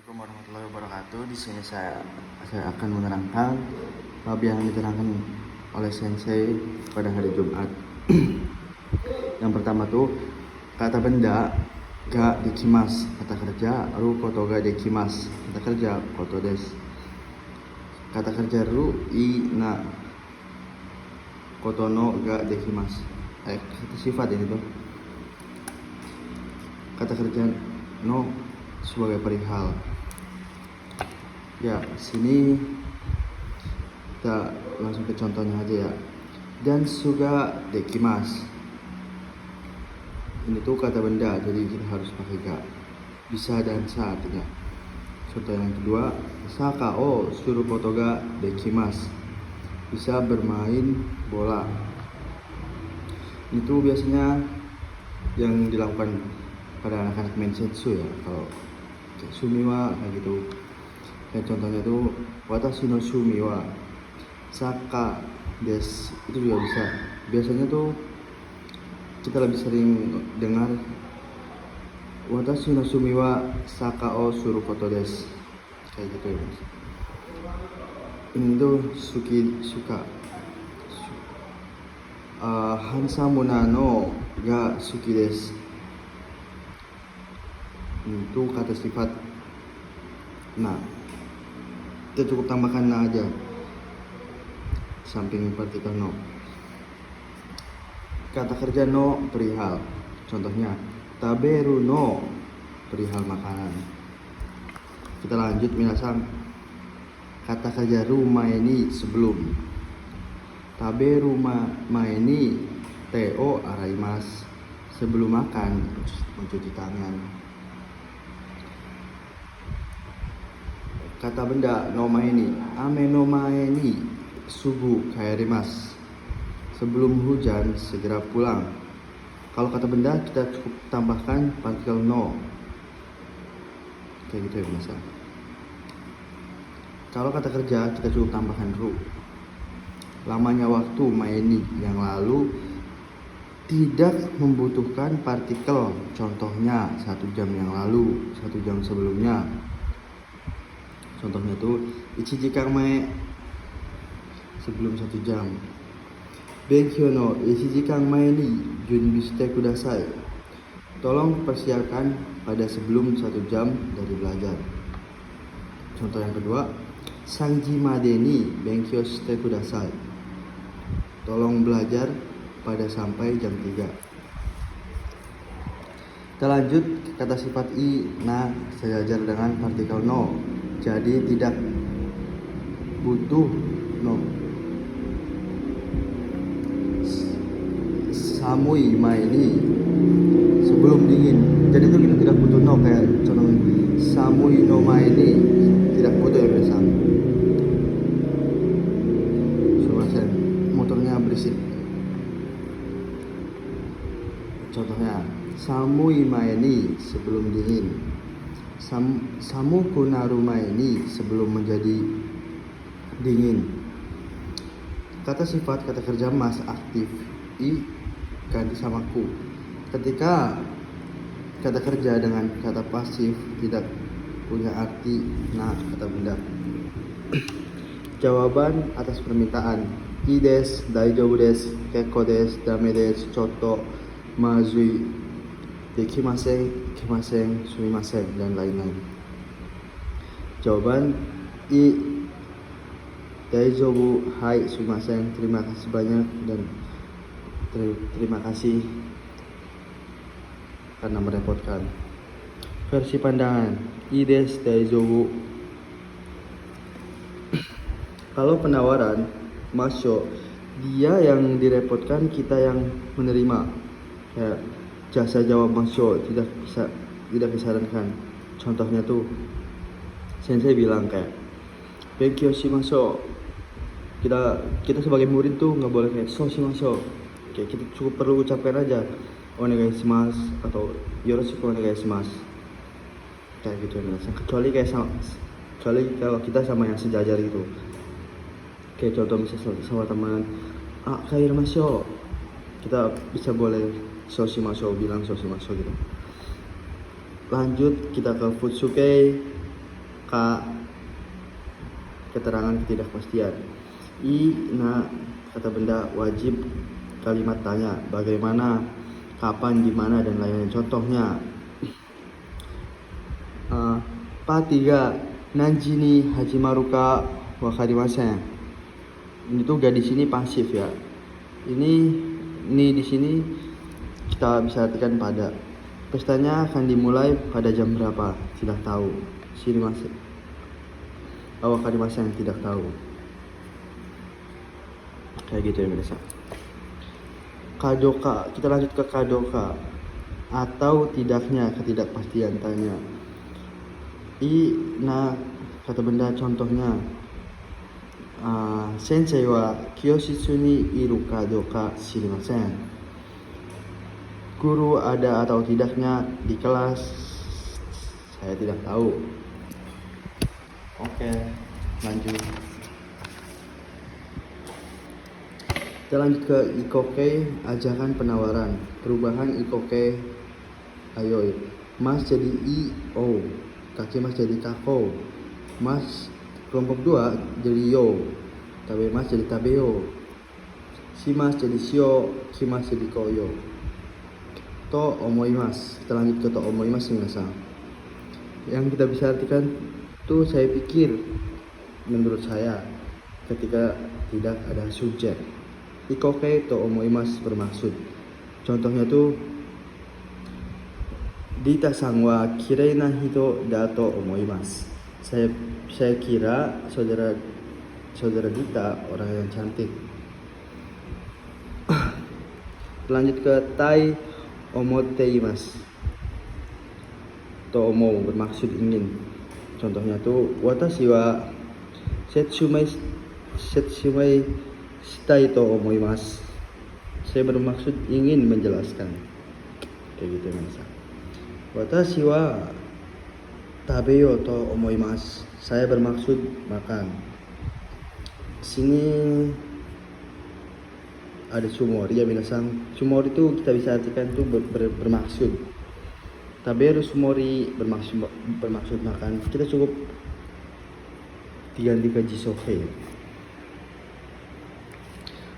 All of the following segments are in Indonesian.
Assalamualaikum warahmatullahi wabarakatuh. Di sini saya akan menerangkan bab yang diterangkan oleh sensei pada hari Jumat. Yang pertama tuh kata benda ga dikimas, kata kerja ru koto ga dikimas, kata kerja koto des. Kata kerja ru i na koto no ga dikimas. Kata sifat ini tuh. Kata kerja no sebagai perihal. Ya, sini kita langsung ke contohnya aja ya. Dan suga dekimas. Ini tuh kata benda, jadi kita harus pakai ga. Bisa dan sa artinya. Contoh yang kedua, saka o suru kotoga dekimas. Bisa bermain bola. Itu biasanya yang dilakukan pada anak-anak mensetsu ya, kalau sumiwa kayak gitu. Kayak contohnya tuh watashi no sumiwa saka des, itu juga bisa. Biasanya tuh kita lebih sering dengar watashi no sumiwa saka o suru koto des, kayak gitu ya mas. Ini tuh suka hansamuna no ga suki des. Itu kata sifat. Nah, kita cukup tambahkan na aja samping partikel no. Kata kerja no perihal. Contohnya taberu no perihal makanan. Kita lanjut minasan. Kata kerja rumah ini sebelum. Taberu maini teo araimas. Sebelum makan mencuci tangan. Kata benda noma ini ame noma ini subuh kairimas. Sebelum hujan segera pulang. Kalau kata benda kita cukup tambahkan partikel no, kayak gitu ya mas. Kalau kata kerja kita cukup tambahkan ru. Lamanya waktu maini yang lalu tidak membutuhkan partikel. Contohnya 1 jam yang lalu, 1 jam sebelumnya. Contohnya tuh ichijikang mae, sebelum 1 jam. Benkyou no ichijikang mae ni junbi shite kudasai. Tolong persiapkan pada sebelum 1 jam dari belajar. Contoh yang kedua, sanji made ni benkyou shite kudasai. Tolong belajar pada sampai jam 3. Kita lanjut kata sifat i na sejajar dengan partikel no. Jadi tidak butuh no. Samui ma ini sebelum dingin. Jadi itu kita tidak butuh no, kayak contoh samui no ma ini tidak butuh ya biasa. Sumasen, motornya berisik. Contohnya samui ma ini sebelum dingin. Samuku naruma ini sebelum menjadi dingin. Kata sifat kata kerja mas aktif i ganti sama ku. Ketika kata kerja dengan kata pasif tidak punya arti na kata benda. Jawaban atas permintaan i des, daijoubu desu, kekko desu, dame desu, chotto, mazui, dekimasen, kimasen, sumimasen, dan lain-lain. Jawaban i daijoubu, hai, sumimasen, terima kasih banyak, dan terima kasih karena merepotkan. Versi pandangan i des daijoubu. Kalau penawaran masyo, dia yang direpotkan, kita yang menerima. Kayak jasa jawab masyo tidak disarankan. Contohnya tuh sensei bilang kayak benkyou shimasho. Kita sebagai murid tuh nggak boleh kayak so shimasho. Kayak kita cukup perlu ucapkan aja onegai shimasu atau yoroshiku onegai shimasu. Kayak gitu ya. Kecuali kalau kita sama yang sejajar gitu. Kayak contoh misalnya sama teman, kair masyo. Kita bisa boleh soshimasho, bilang soshimasho gitu. Lanjut kita ke futsuke. K. Keterangan ketidakpastian. I. Kata benda wajib kalimat tanya, bagaimana, kapan, di mana, dan lain-lain. Contohnya, Pa 3 Nanji ni hajimaruka wakarimasen. Ini tuh gadis ini pasif ya. Ini di sini kita bisa artikan pada. Pestanya akan dimulai pada jam berapa? Tidak tahu. Shirimasen. Wakarimasen, tidak tahu. Kayak gitu ya biasa. Kadoka, kita lanjut ke kadoka. Atau tidaknya, ketidakpastian tanya. Kata benda contohnya, sensei wa kyoshitsu ni iru ka doka shirimasen. Guru ada atau tidaknya di kelas, saya tidak tahu. Oke, lanjut. Kita lanjut ke ikoke, ajakan penawaran. Perubahan ikoke ayoi. Mas jadi i-o, kaki mas jadi kako. Mas kelompok 2 jadi yo, tabe mas jadi tabeo. Si mas jadi shio, ki mas jadi koyo. To omoimasu. Kita lanjut ke to omoimasu minasan. Yang kita bisa artikan tuh saya pikir, menurut saya, ketika tidak ada subjek. Ikoke to omoimasu bermaksud. Contohnya tuh, Dita-san wa kirei na hito da to omoimasu. Saya kira saudara Dita orang yang cantik. Lanjut ke tai omoteimasu. To omo bermaksud ingin. Contohnya tuh, watashi wa setsumai shitai to omoimasu. Saya bermaksud ingin menjelaskan. Kayak gitu ya. Watashi wa tabeyo to omoimasu. Saya bermaksud makan. Sini ada sumori ya minasan. Sumori itu kita bisa artikan itu bermaksud. Taberu sumori bermaksud makan. Kita cukup diganti ke jisoke.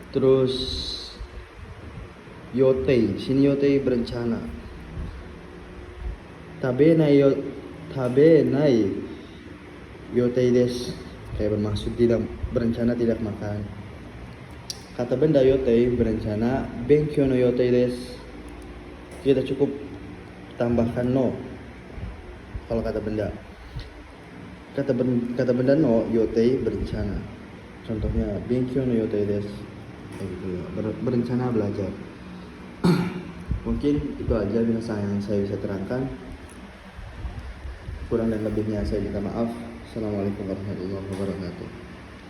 Terus yotei, sini yotei berencana. Tabe nai yotei desu, kayak bermaksud tidak berencana tidak makan. Kata benda yotei berencana, benkyou no yotei desu. Kita cukup tambahkan no. Kalau kata benda no yotei berencana. Contohnya benkyou no yotei desu. Kayak gitu ya. Berencana belajar. Mungkin itu aja yang saya bisa terangkan. Kurang dan lebihnya saya minta maaf. Assalamualaikum warahmatullahi wabarakatuh.